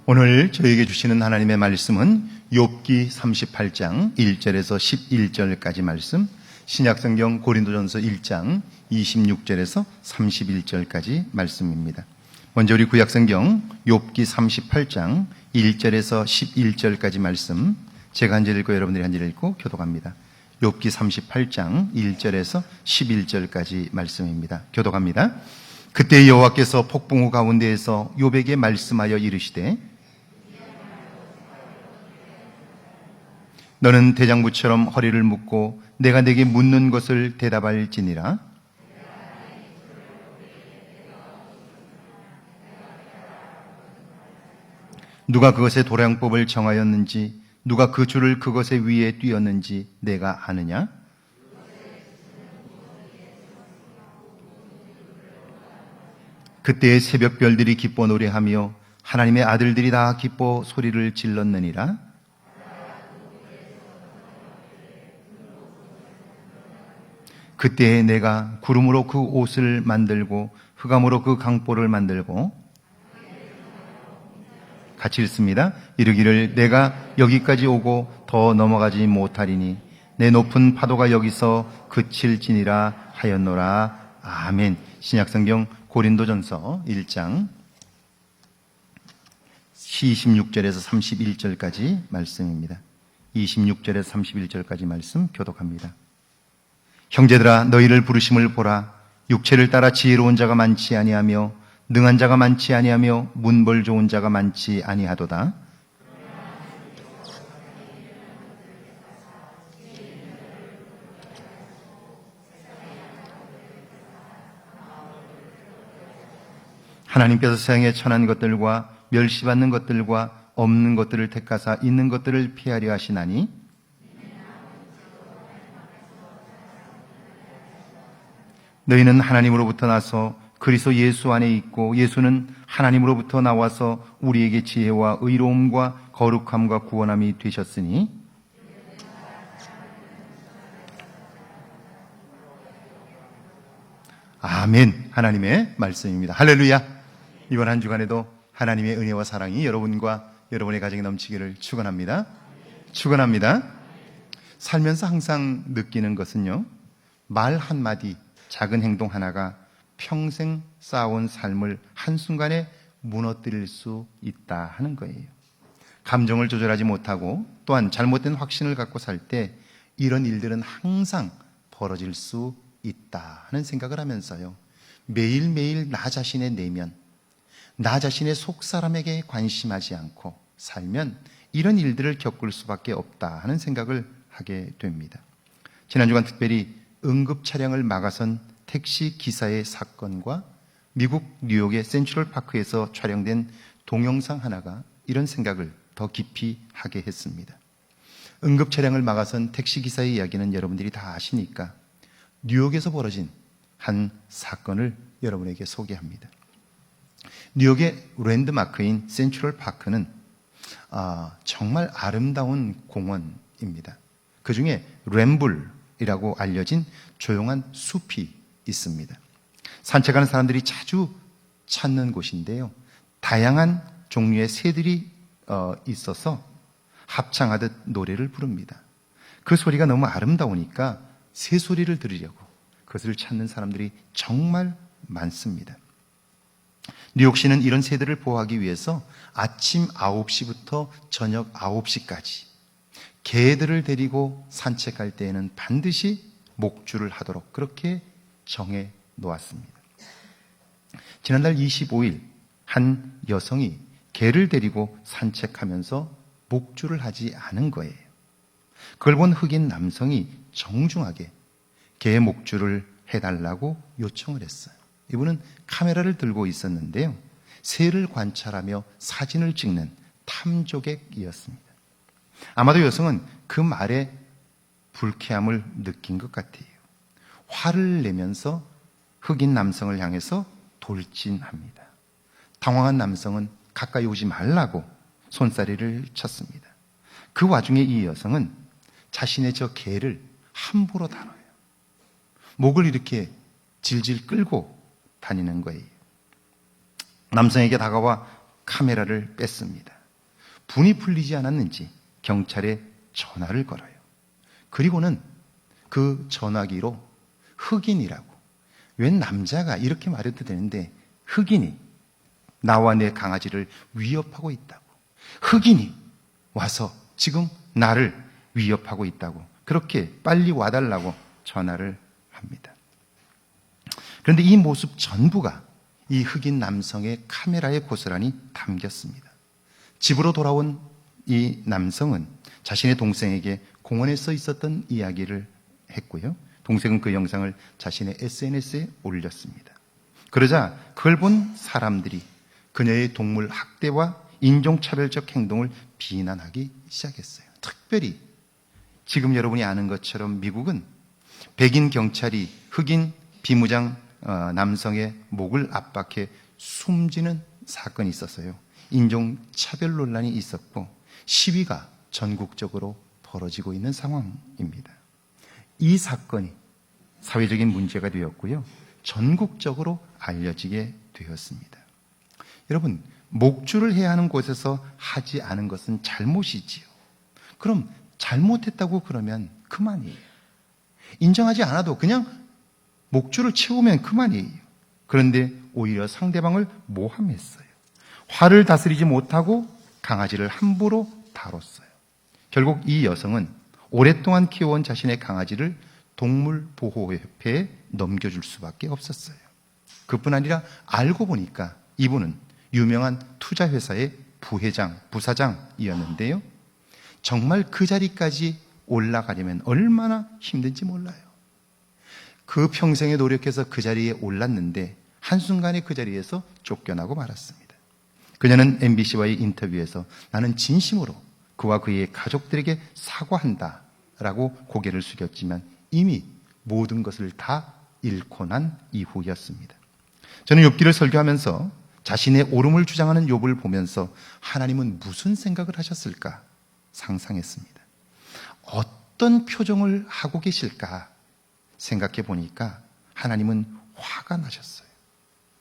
오늘 저에게 주시는 하나님의 말씀은 욥기 38장 1절에서 11절까지 말씀, 신약성경 고린도전서 1장 26절에서 31절까지 말씀입니다. 먼저 우리 구약성경 욥기 38장 1절에서 11절까지 말씀, 제가 한 절 읽고 여러분들이 한 절 읽고 교독합니다. 욥기 38장 1절에서 11절까지 말씀입니다. 교독합니다. 그때 여호와께서 폭풍우 가운데에서 욥에게 말씀하여 이르시되 너는 대장부처럼 허리를 묶고 내가 내게 묻는 것을 대답할지니라. 누가 그것의 도량법을 정하였는지, 누가 그 줄을 그것의 위에 띄었는지 내가 아느냐? 그때의 새벽별들이 기뻐 노래하며 하나님의 아들들이 다 기뻐 소리를 질렀느니라. 그때에 내가 구름으로 그 옷을 만들고 흑암으로 그 강보를 만들고, 같이 읽습니다. 이르기를 내가 여기까지 오고 더 넘어가지 못하리니 내 높은 파도가 여기서 그칠지니라 하였노라. 아멘. 신약성경 고린도전서 1장 26절에서 31절까지 말씀입니다. 26절에서 31절까지 말씀 교독합니다. 형제들아, 너희를 부르심을 보라. 육체를 따라 지혜로운 자가 많지 아니하며 능한 자가 많지 아니하며 문벌 좋은 자가 많지 아니하도다. 하나님께서 세상에 천한 것들과 멸시받는 것들과 없는 것들을 택하사 있는 것들을 피하려 하시나니, 너희는 하나님으로부터 나서 그리스도 예수 안에 있고 예수는 하나님으로부터 나와서 우리에게 지혜와 의로움과 거룩함과 구원함이 되셨으니, 아멘. 하나님의 말씀입니다. 할렐루야. 이번 한 주간에도 하나님의 은혜와 사랑이 여러분과 여러분의 가정에 넘치기를 축원합니다. 축원합니다. 살면서 항상 느끼는 것은요, 말 한마디, 작은 행동 하나가 평생 쌓아온 삶을 한순간에 무너뜨릴 수 있다 하는 거예요. 감정을 조절하지 못하고 또한 잘못된 확신을 갖고 살 때 이런 일들은 항상 벌어질 수 있다 하는 생각을 하면서요, 매일매일 나 자신의 내면, 나 자신의 속사람에게 관심하지 않고 살면 이런 일들을 겪을 수밖에 없다 하는 생각을 하게 됩니다. 지난 주간 특별히 응급 차량을 막아선 택시 기사의 사건과 미국 뉴욕의 센트럴파크에서 촬영된 동영상 하나가 이런 생각을 더 깊이 하게 했습니다. 응급 차량을 막아선 택시 기사의 이야기는 여러분들이 다 아시니까 뉴욕에서 벌어진 한 사건을 여러분에게 소개합니다. 뉴욕의 랜드마크인 센트럴파크는 정말 아름다운 공원입니다. 그 중에 램블이라고 알려진 조용한 숲이 있습니다. 산책하는 사람들이 자주 찾는 곳인데요, 다양한 종류의 새들이 있어서 합창하듯 노래를 부릅니다. 그 소리가 너무 아름다우니까 새 소리를 들으려고 그것을 찾는 사람들이 정말 많습니다. 뉴욕시는 이런 새들을 보호하기 위해서 아침 9시부터 저녁 9시까지 개들을 데리고 산책할 때에는 반드시 목줄을 하도록 그렇게 정해 놓았습니다. 지난달 25일 한 여성이 개를 데리고 산책하면서 목줄을 하지 않은 거예요. 그걸 본 흑인 남성이 정중하게 개의 목줄을 해달라고 요청을 했어요. 이분은 카메라를 들고 있었는데요, 새를 관찰하며 사진을 찍는 탐조객이었습니다. 아마도 여성은 그 말에 불쾌함을 느낀 것 같아요. 화를 내면서 흑인 남성을 향해서 돌진합니다. 당황한 남성은 가까이 오지 말라고 손사래를 쳤습니다. 그 와중에 이 여성은 자신의 저 개를 함부로 다뤄요. 목을 이렇게 질질 끌고 다니는 거예요. 남성에게 다가와 카메라를 뺐습니다. 분이 풀리지 않았는지 경찰에 전화를 걸어요. 그리고는 그 전화기로 흑인이라고, 웬 남자가 이렇게 말해도 되는데 흑인이 나와 내 강아지를 위협하고 있다고, 흑인이 와서 지금 나를 위협하고 있다고, 그렇게 빨리 와달라고 전화를 합니다. 그런데 이 모습 전부가 이 흑인 남성의 카메라에 고스란히 담겼습니다. 집으로 돌아온 이 남성은 자신의 동생에게 공원에서 있었던 이야기를 했고요. 동생은 그 영상을 자신의 SNS에 올렸습니다. 그러자 그걸 본 사람들이 그녀의 동물 학대와 인종차별적 행동을 비난하기 시작했어요. 특별히 지금 여러분이 아는 것처럼 미국은 백인 경찰이 흑인 비무장 남성의 목을 압박해 숨지는 사건이 있었어요. 인종차별 논란이 있었고 시위가 전국적으로 벌어지고 있는 상황입니다. 이 사건이 사회적인 문제가 되었고요. 전국적으로 알려지게 되었습니다. 여러분, 목줄을 해야 하는 곳에서 하지 않은 것은 잘못이지요. 그럼 잘못했다고 그러면 그만이에요. 인정하지 않아도 그냥 목줄을 채우면 그만이에요. 그런데 오히려 상대방을 모함했어요. 화를 다스리지 못하고 강아지를 함부로 다뤘어요. 결국 이 여성은 오랫동안 키워온 자신의 강아지를 동물보호협회에 넘겨줄 수밖에 없었어요. 그뿐 아니라 알고 보니까 이분은 유명한 투자회사의 부사장이었는데요. 정말 그 자리까지 올라가려면 얼마나 힘든지 몰라요. 그 평생에 노력해서 그 자리에 올랐는데 한순간에 그 자리에서 쫓겨나고 말았습니다. 그녀는 MBC와의 인터뷰에서 나는 진심으로 그와 그의 가족들에게 사과한다 라고 고개를 숙였지만 이미 모든 것을 다 잃고 난 이후였습니다. 저는 욥기를 설교하면서 자신의 옳음을 주장하는 욥을 보면서 하나님은 무슨 생각을 하셨을까 상상했습니다. 어떤 표정을 하고 계실까 생각해 보니까 하나님은 화가 나셨어요.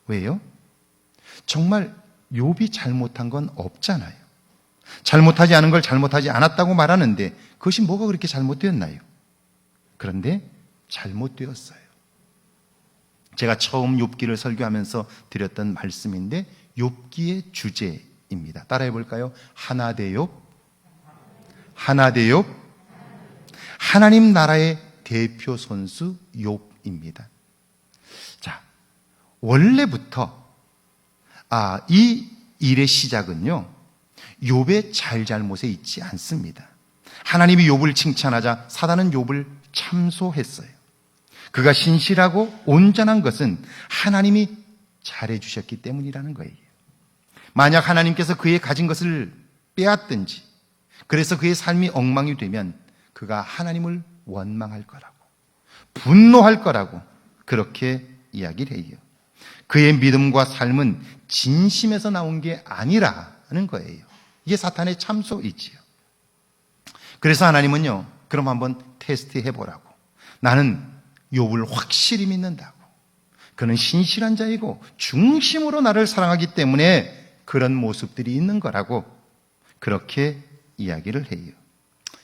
왜요? 정말 욥이 잘못한 건 없잖아요. 잘못하지 않은 걸 잘못하지 않았다고 말하는데 그것이 뭐가 그렇게 잘못되었나요? 그런데 잘못되었어요. 제가 처음 욥기를 설교하면서 드렸던 말씀인데 욥기의 주제입니다. 따라해 볼까요? 하나 대 욥, 하나 대 욥, 하나님 나라의 대표 선수 욥입니다. 자, 원래부터 이 일의 시작은요, 욥의 잘잘못에 있지 않습니다. 하나님이 욥을 칭찬하자 사단은 욥을 참소했어요. 그가 신실하고 온전한 것은 하나님이 잘해주셨기 때문이라는 거예요. 만약 하나님께서 그의 가진 것을 빼앗든지 그래서 그의 삶이 엉망이 되면 그가 하나님을 원망할 거라고, 분노할 거라고 그렇게 이야기를 해요. 그의 믿음과 삶은 진심에서 나온 게 아니라는 거예요. 이게 사탄의 참소이지요. 그래서 하나님은요, 그럼 한번 테스트해 보라고. 나는 욥을 확실히 믿는다고. 그는 신실한 자이고 중심으로 나를 사랑하기 때문에 그런 모습들이 있는 거라고 그렇게 이야기를 해요.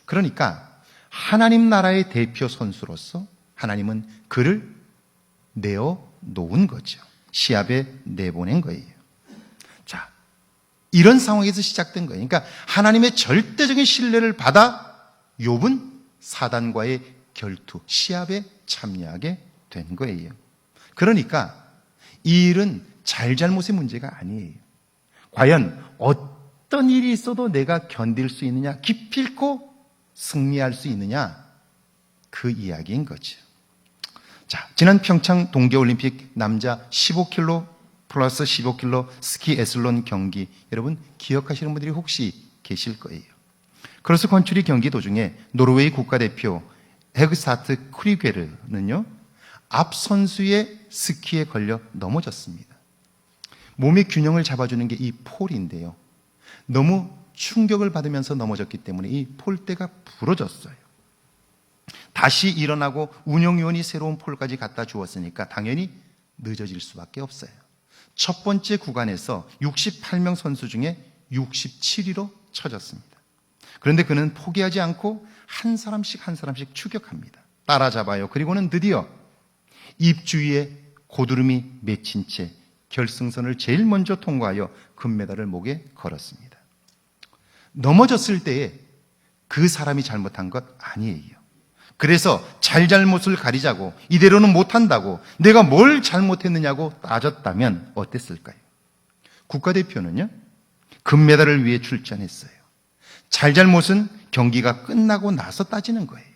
그러니까 하나님 나라의 대표 선수로서 하나님은 그를 내어 놓은 거죠. 시합에 내보낸 거예요. 자, 이런 상황에서 시작된 거예요. 그러니까 하나님의 절대적인 신뢰를 받아 욥은 사단과의 결투, 시합에 참여하게 된 거예요. 그러니까 이 일은 잘잘못의 문제가 아니에요. 과연 어떤 일이 있어도 내가 견딜 수 있느냐, 기필코 승리할 수 있느냐, 그 이야기인 거죠. 자, 지난 평창 동계올림픽 남자 15km 플러스 15km 스키 에슬론 경기, 여러분 기억하시는 분들이 혹시 계실 거예요. 크로스 컨트리 경기 도중에 노르웨이 국가대표 헤그사트 크리게르는요, 앞 선수의 스키에 걸려 넘어졌습니다. 몸의 균형을 잡아주는 게 이 폴인데요. 너무 충격을 받으면서 넘어졌기 때문에 이 폴대가 부러졌어요. 다시 일어나고 운영위원이 새로운 폴까지 갖다 주었으니까 당연히 늦어질 수밖에 없어요. 첫 번째 구간에서 68명 선수 중에 67위로 쳐졌습니다. 그런데 그는 포기하지 않고 한 사람씩 한 사람씩 추격합니다. 따라잡아요. 그리고는 드디어 입주위에 고드름이 맺힌 채 결승선을 제일 먼저 통과하여 금메달을 목에 걸었습니다. 넘어졌을 때에 그 사람이 잘못한 것 아니에요. 그래서 잘잘못을 가리자고 이대로는 못한다고 내가 뭘 잘못했느냐고 따졌다면 어땠을까요? 국가대표는요, 금메달을 위해 출전했어요. 잘잘못은 경기가 끝나고 나서 따지는 거예요.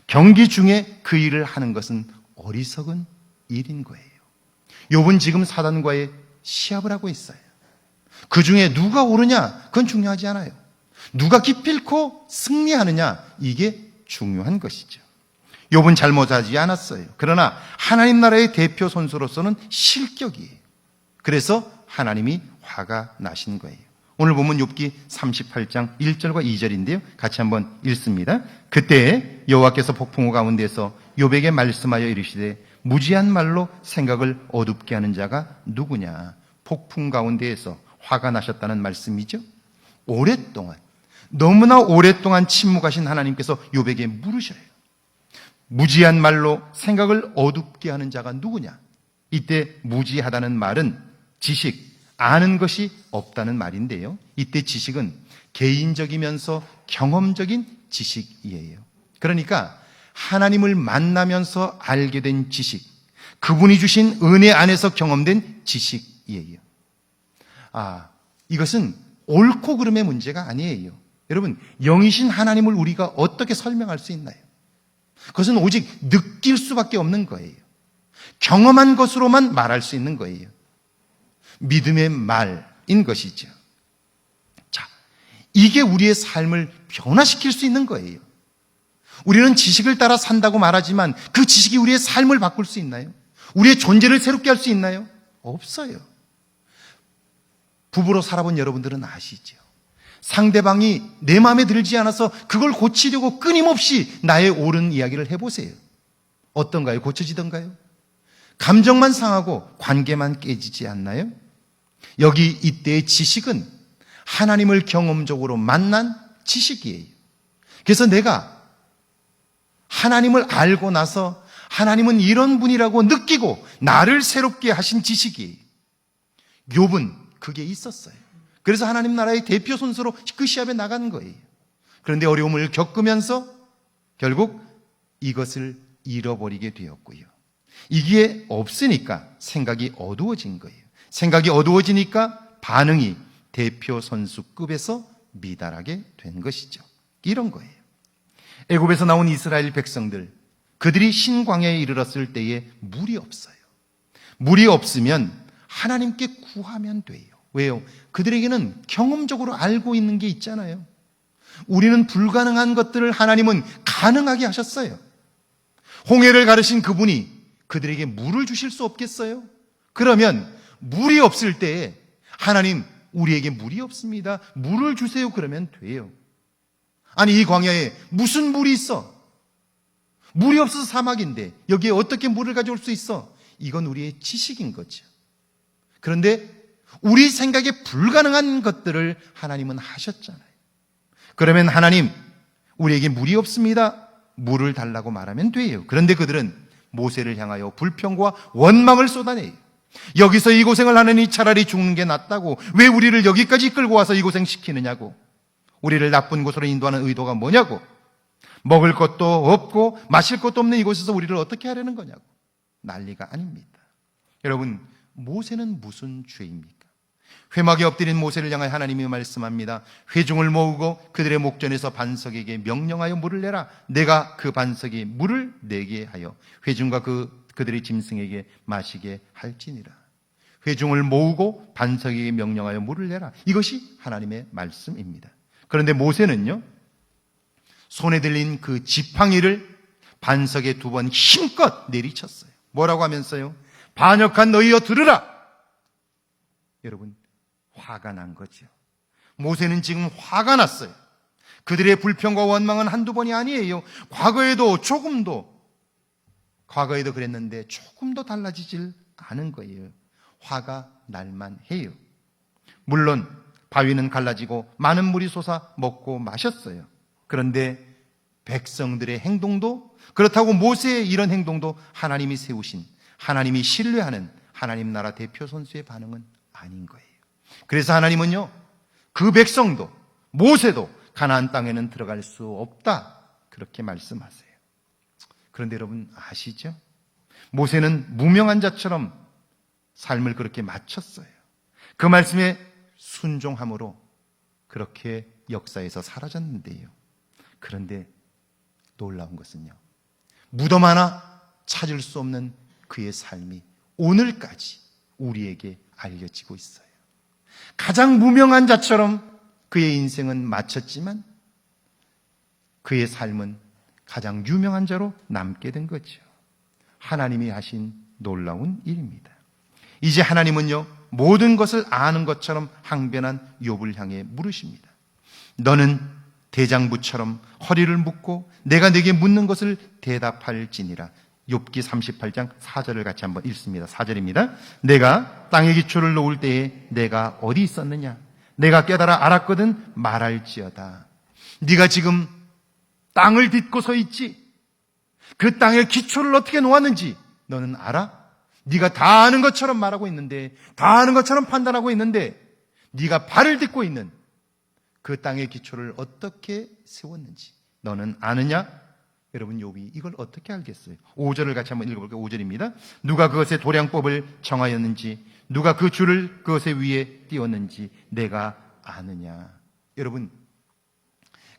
경기 중에 그 일을 하는 것은 어리석은 일인 거예요. 욥은 지금 사단과의 시합을 하고 있어요. 그 중에 누가 오르냐? 그건 중요하지 않아요. 누가 기필코 승리하느냐? 이게 중요한 것이죠. 욥은 잘못하지 않았어요. 그러나 하나님 나라의 대표 선수로서는 실격이에요. 그래서 하나님이 화가 나신 거예요. 오늘 보면 욥기 38장 1절과 2절인데요. 같이 한번 읽습니다. 그때 여호와께서 폭풍우 가운데서 욥에게 말씀하여 이르시되 무지한 말로 생각을 어둡게 하는 자가 누구냐? 폭풍 가운데에서 화가 나셨다는 말씀이죠. 오랫동안, 너무나 오랫동안 침묵하신 하나님께서 욥에게 물으셔요. 무지한 말로 생각을 어둡게 하는 자가 누구냐? 이때 무지하다는 말은 지식, 아는 것이 없다는 말인데요. 이때 지식은 개인적이면서 경험적인 지식이에요. 그러니까 하나님을 만나면서 알게 된 지식, 그분이 주신 은혜 안에서 경험된 지식이에요. 이것은 옳고 그름의 문제가 아니에요. 여러분, 영이신 하나님을 우리가 어떻게 설명할 수 있나요? 그것은 오직 느낄 수밖에 없는 거예요. 경험한 것으로만 말할 수 있는 거예요. 믿음의 말인 것이죠. 자, 이게 우리의 삶을 변화시킬 수 있는 거예요. 우리는 지식을 따라 산다고 말하지만 그 지식이 우리의 삶을 바꿀 수 있나요? 우리의 존재를 새롭게 할 수 있나요? 없어요. 부부로 살아본 여러분들은 아시죠? 상대방이 내 마음에 들지 않아서 그걸 고치려고 끊임없이 나의 옳은 이야기를 해보세요. 어떤가요? 고쳐지던가요? 감정만 상하고 관계만 깨지지 않나요? 여기 이때의 지식은 하나님을 경험적으로 만난 지식이에요. 그래서 내가 하나님을 알고 나서 하나님은 이런 분이라고 느끼고 나를 새롭게 하신 지식이에요. 욥은 그게 있었어요. 그래서 하나님 나라의 대표 선수로 그 시합에 나간 거예요. 그런데 어려움을 겪으면서 결국 이것을 잃어버리게 되었고요. 이게 없으니까 생각이 어두워진 거예요. 생각이 어두워지니까 반응이 대표 선수급에서 미달하게 된 것이죠. 이런 거예요. 애굽에서 나온 이스라엘 백성들, 그들이 신광야에 이르렀을 때에 물이 없어요. 물이 없으면 하나님께 구하면 돼요. 왜요? 그들에게는 경험적으로 알고 있는 게 있잖아요. 우리는 불가능한 것들을 하나님은 가능하게 하셨어요. 홍해를 가르신 그분이 그들에게 물을 주실 수 없겠어요? 그러면 물이 없을 때에 하나님, 우리에게 물이 없습니다. 물을 주세요. 그러면 돼요. 아니, 이 광야에 무슨 물이 있어? 물이 없어서 사막인데 여기에 어떻게 물을 가져올 수 있어? 이건 우리의 지식인 거죠. 그런데 우리 생각에 불가능한 것들을 하나님은 하셨잖아요. 그러면 하나님, 우리에게 물이 없습니다. 물을 달라고 말하면 돼요. 그런데 그들은 모세를 향하여 불평과 원망을 쏟아내요. 여기서 이 고생을 하느니 차라리 죽는 게 낫다고, 왜 우리를 여기까지 끌고 와서 이 고생 시키느냐고, 우리를 나쁜 곳으로 인도하는 의도가 뭐냐고, 먹을 것도 없고 마실 것도 없는 이곳에서 우리를 어떻게 하려는 거냐고. 난리가 아닙니다. 여러분, 모세는 무슨 죄입니까? 회막에 엎드린 모세를 향하여 하나님이 말씀합니다. 회중을 모으고 그들의 목전에서 반석에게 명령하여 물을 내라. 내가 그 반석에 물을 내게 하여 회중과 그들의 짐승에게 마시게 할지니라. 회중을 모으고 반석에게 명령하여 물을 내라. 이것이 하나님의 말씀입니다. 그런데 모세는요, 손에 들린 그 지팡이를 반석에 2번 힘껏 내리쳤어요. 뭐라고 하면서요? 반역한 너희여 들으라. 여러분, 화가 난 거죠. 모세는 지금 화가 났어요. 그들의 불평과 원망은 한두 번이 아니에요. 과거에도 그랬는데 조금도 달라지질 않은 거예요. 화가 날만 해요. 물론 바위는 갈라지고 많은 물이 솟아 먹고 마셨어요. 그런데 백성들의 행동도, 그렇다고 모세의 이런 행동도 하나님이 세우신, 하나님이 신뢰하는 하나님 나라 대표 선수의 반응은 아닌 거예요. 그래서 하나님은요, 그 백성도 모세도 가나안 땅에는 들어갈 수 없다, 그렇게 말씀하세요. 그런데 여러분 아시죠? 모세는 무명한 자처럼 삶을 그렇게 마쳤어요. 그 말씀에 순종함으로 그렇게 역사에서 사라졌는데요. 그런데 놀라운 것은요, 무덤 하나 찾을 수 없는 그의 삶이 오늘까지 우리에게 알려지고 있어요. 가장 무명한 자처럼 그의 인생은 마쳤지만 그의 삶은 가장 유명한 자로 남게 된 거죠. 하나님이 하신 놀라운 일입니다. 이제 하나님은요, 모든 것을 아는 것처럼 항변한 욥을 향해 물으십니다. 너는 대장부처럼 허리를 묶고 내가 네게 묻는 것을 대답할지니라. 욥기 38장 4절을 같이 한번 읽습니다. 4절입니다. 내가 땅의 기초를 놓을 때에 내가 어디 있었느냐? 내가 깨달아 알았거든 말할지어다. 네가 지금 땅을 딛고 서 있지? 그 땅의 기초를 어떻게 놓았는지 너는 알아? 네가 다 아는 것처럼 말하고 있는데, 다 아는 것처럼 판단하고 있는데, 네가 발을 딛고 있는 그 땅의 기초를 어떻게 세웠는지 너는 아느냐? 여러분, 욥이 이걸 어떻게 알겠어요? 5절을 같이 한번 읽어볼게요. 5절입니다. 누가 그것의 도량법을 정하였는지, 누가 그 줄을 그것의 위에 띄웠는지 내가 아느냐? 여러분,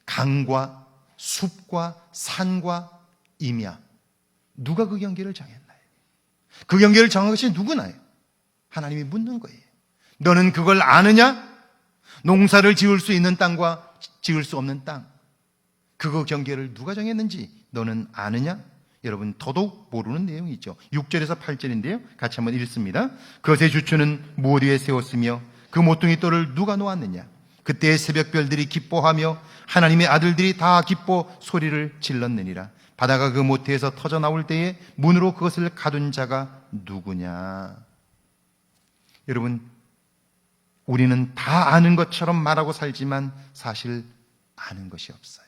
강과 숲과 산과 임야, 누가 그 경계를 정했나요? 그 경계를 정한 것이 누구나요? 하나님이 묻는 거예요. 너는 그걸 아느냐? 농사를 지을 수 있는 땅과 지을 수 없는 땅, 그거 경계를 누가 정했는지 너는 아느냐? 여러분, 더더욱 모르는 내용이죠. 6절에서 8절인데요. 같이 한번 읽습니다. 그것의 주추는 무엇 위에 세웠으며 그 모퉁이 돌을 누가 놓았느냐? 그때 새벽별들이 기뻐하며 하나님의 아들들이 다 기뻐 소리를 질렀느니라. 바다가 그 모태에서 터져 나올 때에 문으로 그것을 가둔 자가 누구냐? 여러분, 우리는 다 아는 것처럼 말하고 살지만 사실 아는 것이 없어요.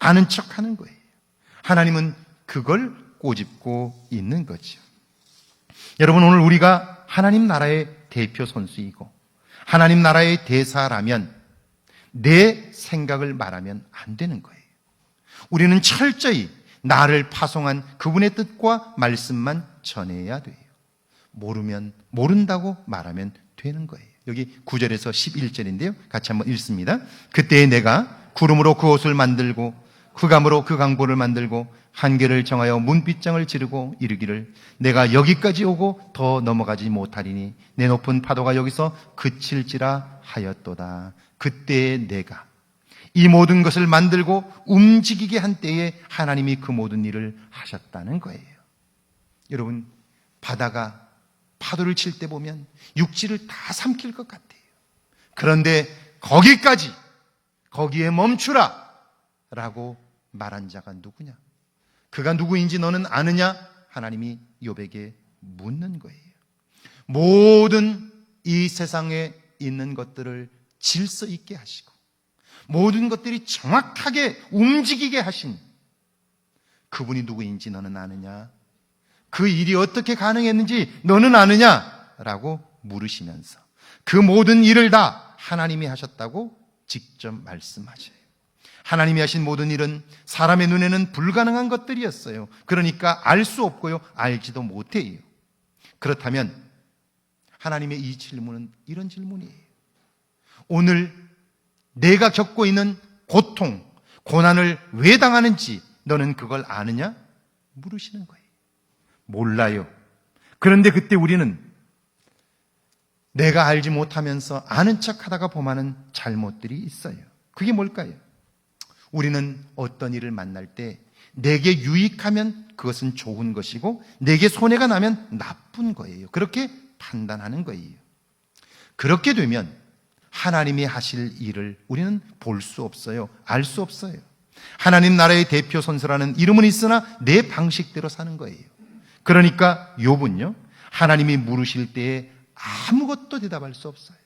아는 척 하는 거예요. 하나님은 그걸 꼬집고 있는 거죠. 여러분, 오늘 우리가 하나님 나라의 대표 선수이고 하나님 나라의 대사라면 내 생각을 말하면 안 되는 거예요. 우리는 철저히 나를 파송한 그분의 뜻과 말씀만 전해야 돼요. 모르면 모른다고 말하면 되는 거예요. 여기 9절에서 11절인데요. 같이 한번 읽습니다. 그때에 내가 구름으로 그 옷을 만들고 흑암으로 그 강보를 만들고 한계를 정하여 문빗장을 지르고 이르기를 내가 여기까지 오고 더 넘어가지 못하리니 내 높은 파도가 여기서 그칠지라 하였도다. 그때에 내가 이 모든 것을 만들고 움직이게 한 때에 하나님이 그 모든 일을 하셨다는 거예요. 여러분, 바다가 파도를 칠 때 보면 육지를 다 삼킬 것 같아요. 그런데 거기에 멈추라 라고 말한 자가 누구냐? 그가 누구인지 너는 아느냐? 하나님이 욥에게 묻는 거예요. 모든 이 세상에 있는 것들을 질서 있게 하시고 모든 것들이 정확하게 움직이게 하신 그분이 누구인지 너는 아느냐? 그 일이 어떻게 가능했는지 너는 아느냐? 라고 물으시면서 그 모든 일을 다 하나님이 하셨다고 직접 말씀하셔요. 하나님이 하신 모든 일은 사람의 눈에는 불가능한 것들이었어요. 그러니까 알 수 없고요, 알지도 못해요. 그렇다면 하나님의 이 질문은 이런 질문이에요. 오늘 내가 겪고 있는 고통, 고난을 왜 당하는지 너는 그걸 아느냐? 물으시는 거예요. 몰라요. 그런데 그때 우리는 내가 알지 못하면서 아는 척 하다가 범하는 잘못들이 있어요. 그게 뭘까요? 우리는 어떤 일을 만날 때 내게 유익하면 그것은 좋은 것이고 내게 손해가 나면 나쁜 거예요. 그렇게 판단하는 거예요. 그렇게 되면 하나님이 하실 일을 우리는 볼 수 없어요. 알 수 없어요. 하나님 나라의 대표 선수라는 이름은 있으나 내 방식대로 사는 거예요. 그러니까 욥은요, 하나님이 물으실 때에 아무것도 대답할 수 없어요.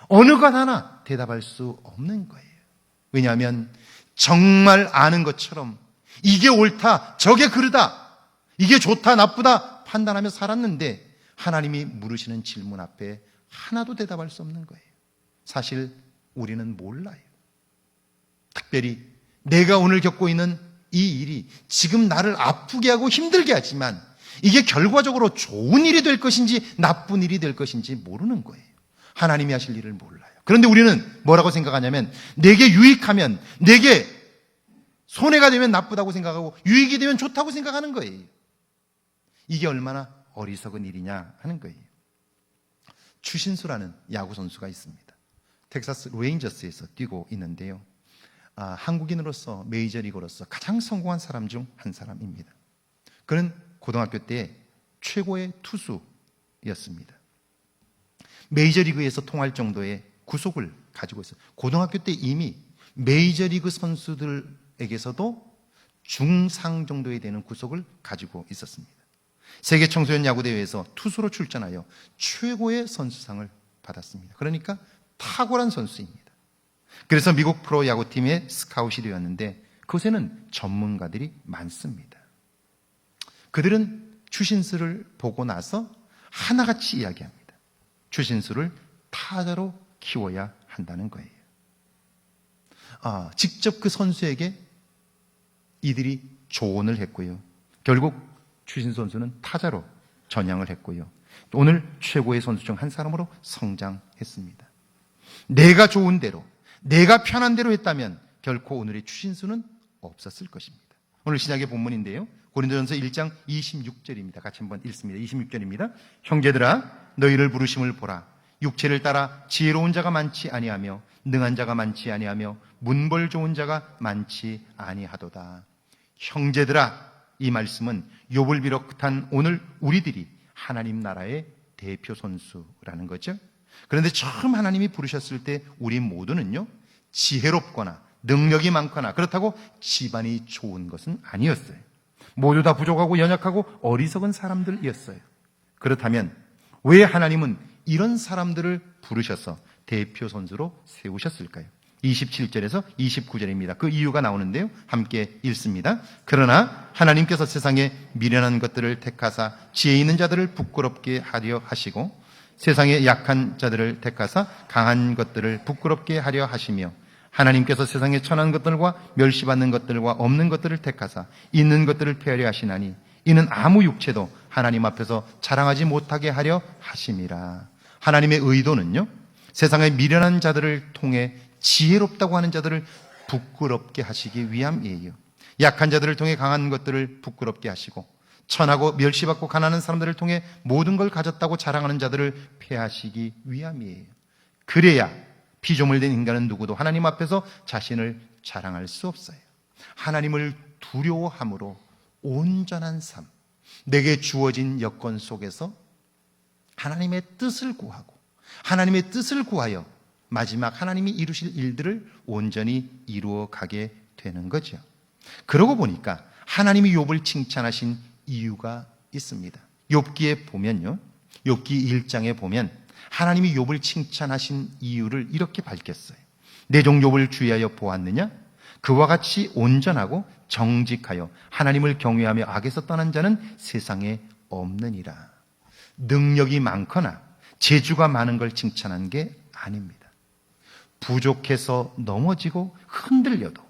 어느 것 하나 대답할 수 없는 거예요. 왜냐하면 정말 아는 것처럼 이게 옳다, 저게 그르다, 이게 좋다, 나쁘다 판단하며 살았는데 하나님이 물으시는 질문 앞에 하나도 대답할 수 없는 거예요. 사실 우리는 몰라요. 특별히 내가 오늘 겪고 있는 이 일이 지금 나를 아프게 하고 힘들게 하지만 이게 결과적으로 좋은 일이 될 것인지 나쁜 일이 될 것인지 모르는 거예요. 하나님이 하실 일을 몰라요. 그런데 우리는 뭐라고 생각하냐면 내게 유익하면, 내게 손해가 되면 나쁘다고 생각하고 유익이 되면 좋다고 생각하는 거예요. 이게 얼마나 어리석은 일이냐 하는 거예요. 추신수라는 야구 선수가 있습니다. 텍사스 레인저스에서 뛰고 있는데요. 한국인으로서 메이저리거로서 가장 성공한 사람 중 한 사람입니다. 그는 고등학교 때 최고의 투수였습니다. 메이저리그에서 통할 정도의 구속을 가지고 있어요. 고등학교 때 이미 메이저리그 선수들에게서도 중상 정도에 되는 구속을 가지고 있었습니다. 세계 청소년 야구 대회에서 투수로 출전하여 최고의 선수상을 받았습니다. 그러니까 탁월한 선수입니다. 그래서 미국 프로 야구팀의 스카웃이 되었는데 그곳에는 전문가들이 많습니다. 그들은 추신수를 보고 나서 하나같이 이야기합니다. 추신수를 타자로 키워야 한다는 거예요. 직접 그 선수에게 이들이 조언을 했고요. 결국 추신수 선수는 타자로 전향을 했고요. 오늘 최고의 선수 중 한 사람으로 성장했습니다. 내가 좋은 대로, 내가 편한 대로 했다면 결코 오늘의 추신수는 없었을 것입니다. 오늘 신약의 본문인데요. 고린도전서 1장 26절입니다. 같이 한번 읽습니다. 26절입니다. 형제들아 너희를 부르심을 보라. 육체를 따라 지혜로운 자가 많지 아니하며 능한 자가 많지 아니하며 문벌 좋은 자가 많지 아니하도다. 형제들아, 이 말씀은 욥을 비롯한 오늘 우리들이 하나님 나라의 대표 선수라는 거죠. 그런데 처음 하나님이 부르셨을 때 우리 모두는요, 지혜롭거나 능력이 많거나 그렇다고 집안이 좋은 것은 아니었어요. 모두 다 부족하고 연약하고 어리석은 사람들이었어요. 그렇다면 왜 하나님은 이런 사람들을 부르셔서 대표 선수로 세우셨을까요? 27절에서 29절입니다. 그 이유가 나오는데요. 함께 읽습니다. 그러나 하나님께서 세상에 미련한 것들을 택하사 지혜 있는 자들을 부끄럽게 하려 하시고 세상에 약한 자들을 택하사 강한 것들을 부끄럽게 하려 하시며 하나님께서 세상에 천한 것들과 멸시받는 것들과 없는 것들을 택하사 있는 것들을 폐하려 하시나니 이는 아무 육체도 하나님 앞에서 자랑하지 못하게 하려 하심이라. 하나님의 의도는요, 세상의 미련한 자들을 통해 지혜롭다고 하는 자들을 부끄럽게 하시기 위함이에요. 약한 자들을 통해 강한 것들을 부끄럽게 하시고 천하고 멸시받고 가난한 사람들을 통해 모든 걸 가졌다고 자랑하는 자들을 폐하시기 위함이에요. 그래야 피조물 된 인간은 누구도 하나님 앞에서 자신을 자랑할 수 없어요. 하나님을 두려워함으로 온전한 삶, 내게 주어진 여건 속에서 하나님의 뜻을 구하고 하나님의 뜻을 구하여 마지막 하나님이 이루실 일들을 온전히 이루어 가게 되는 거죠. 그러고 보니까 하나님이 욥을 칭찬하신 이유가 있습니다. 욥기에 보면요, 욥기 1장에 보면 하나님이 욥을 칭찬하신 이유를 이렇게 밝혔어요. 내 종 욥을 주의하여 보았느냐? 그와 같이 온전하고 정직하여 하나님을 경외하며 악에서 떠난 자는 세상에 없느니라. 능력이 많거나 재주가 많은 걸 칭찬한 게 아닙니다. 부족해서 넘어지고 흔들려도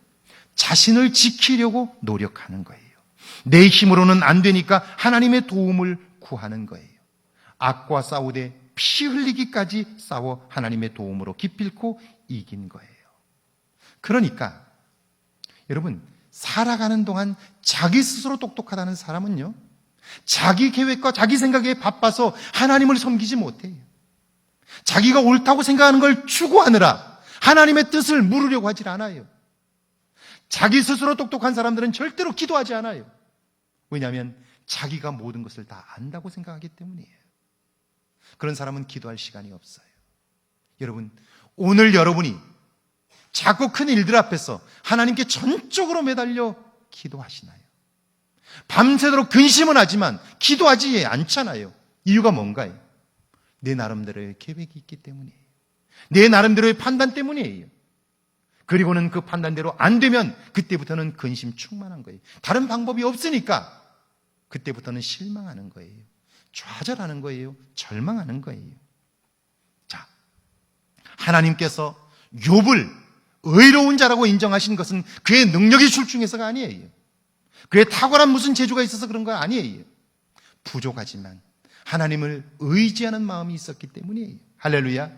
자신을 지키려고 노력하는 거예요. 내 힘으로는 안 되니까 하나님의 도움을 구하는 거예요. 악과 싸우되 피 흘리기까지 싸워 하나님의 도움으로 기필코 이긴 거예요. 그러니까 여러분, 살아가는 동안 자기 스스로 똑똑하다는 사람은요, 자기 계획과 자기 생각에 바빠서 하나님을 섬기지 못해요. 자기가 옳다고 생각하는 걸 추구하느라 하나님의 뜻을 물으려고 하질 않아요. 자기 스스로 똑똑한 사람들은 절대로 기도하지 않아요. 왜냐하면 자기가 모든 것을 다 안다고 생각하기 때문이에요. 그런 사람은 기도할 시간이 없어요. 여러분, 오늘 여러분이 작고 큰 일들 앞에서 하나님께 전적으로 매달려 기도하시나요? 밤새도록 근심은 하지만 기도하지 않잖아요. 이유가 뭔가요? 내 나름대로의 계획이 있기 때문이에요. 내 나름대로의 판단 때문이에요. 그리고는 그 판단대로 안 되면 그때부터는 근심 충만한 거예요. 다른 방법이 없으니까 그때부터는 실망하는 거예요. 좌절하는 거예요. 절망하는 거예요. 자, 하나님께서 욥을 의로운 자라고 인정하신 것은 그의 능력이 출중해서가 아니에요. 그의 탁월한 무슨 재주가 있어서 그런 거 아니에요. 부족하지만 하나님을 의지하는 마음이 있었기 때문이에요. 할렐루야.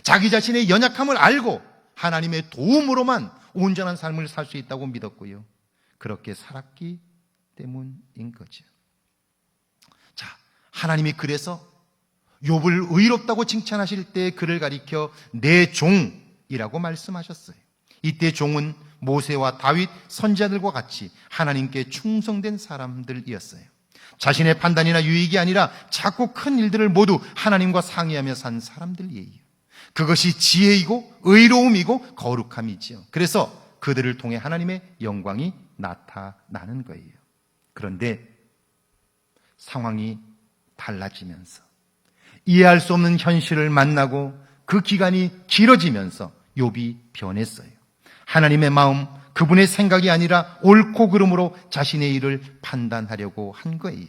자기 자신의 연약함을 알고 하나님의 도움으로만 온전한 삶을 살 수 있다고 믿었고요. 그렇게 살았기 때문인 거죠. 자, 하나님이 그래서 욥을 의롭다고 칭찬하실 때 그를 가리켜 내 종이라고 말씀하셨어요. 이때 종은 모세와 다윗 선지자들과 같이 하나님께 충성된 사람들이었어요. 자신의 판단이나 유익이 아니라 작고 큰 일들을 모두 하나님과 상의하며 산 사람들이에요. 그것이 지혜이고 의로움이고 거룩함이지요. 그래서 그들을 통해 하나님의 영광이 나타나는 거예요. 그런데 상황이 달라지면서 이해할 수 없는 현실을 만나고 그 기간이 길어지면서 욥이 변했어요. 하나님의 마음, 그분의 생각이 아니라 옳고 그름으로 자신의 일을 판단하려고 한 거예요.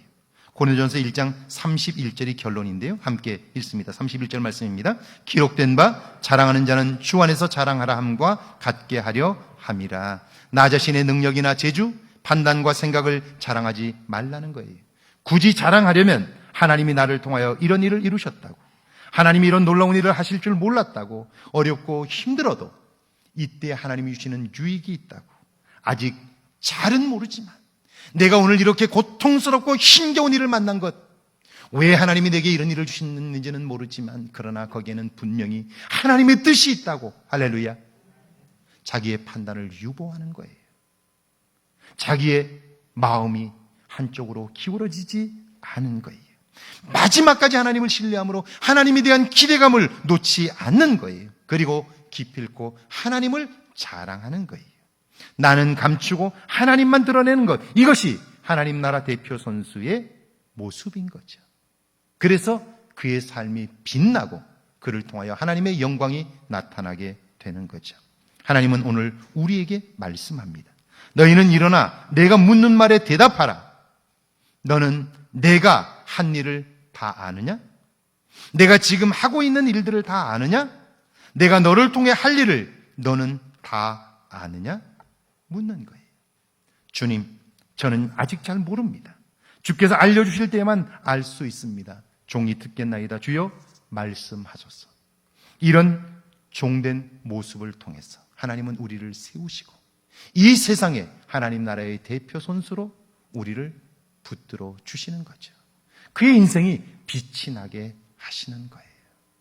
고린도전서 1장 31절이 결론인데요. 함께 읽습니다. 31절 말씀입니다. 기록된 바 자랑하는 자는 주 안에서 자랑하라 함과 같게 하려 함이라. 나 자신의 능력이나 재주, 판단과 생각을 자랑하지 말라는 거예요. 굳이 자랑하려면 하나님이 나를 통하여 이런 일을 이루셨다고, 하나님이 이런 놀라운 일을 하실 줄 몰랐다고, 어렵고 힘들어도 이때 하나님이 주시는 유익이 있다고, 아직 잘은 모르지만 내가 오늘 이렇게 고통스럽고 힘겨운 일을 만난 것, 왜 하나님이 내게 이런 일을 주시는지는 모르지만 그러나 거기에는 분명히 하나님의 뜻이 있다고, 할렐루야. 자기의 판단을 유보하는 거예요. 자기의 마음이 한쪽으로 기울어지지 않은 거예요. 마지막까지 하나님을 신뢰함으로 하나님에 대한 기대감을 놓지 않는 거예요. 그리고 기필코 하나님을 자랑하는 거예요. 나는 감추고 하나님만 드러내는 것, 이것이 하나님 나라 대표 선수의 모습인 거죠. 그래서 그의 삶이 빛나고 그를 통하여 하나님의 영광이 나타나게 되는 거죠. 하나님은 오늘 우리에게 말씀합니다. 너희는 일어나 내가 묻는 말에 대답하라. 너는 내가 한 일을 다 아느냐? 내가 지금 하고 있는 일들을 다 아느냐? 내가 너를 통해 할 일을 너는 다 아느냐? 묻는 거예요. 주님, 저는 아직 잘 모릅니다. 주께서 알려주실 때에만 알 수 있습니다. 종이 듣겠나이다. 주여 말씀하소서. 이런 종된 모습을 통해서 하나님은 우리를 세우시고 이 세상에 하나님 나라의 대표 선수로 우리를 붙들어 주시는 거죠. 그의 인생이 빛이 나게 하시는 거예요.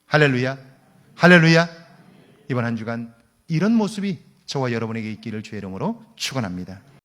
할렐루야, 할렐루야. 이번 한 주간 이런 모습이 저와 여러분에게 있기를 주의 이름으로 축원합니다.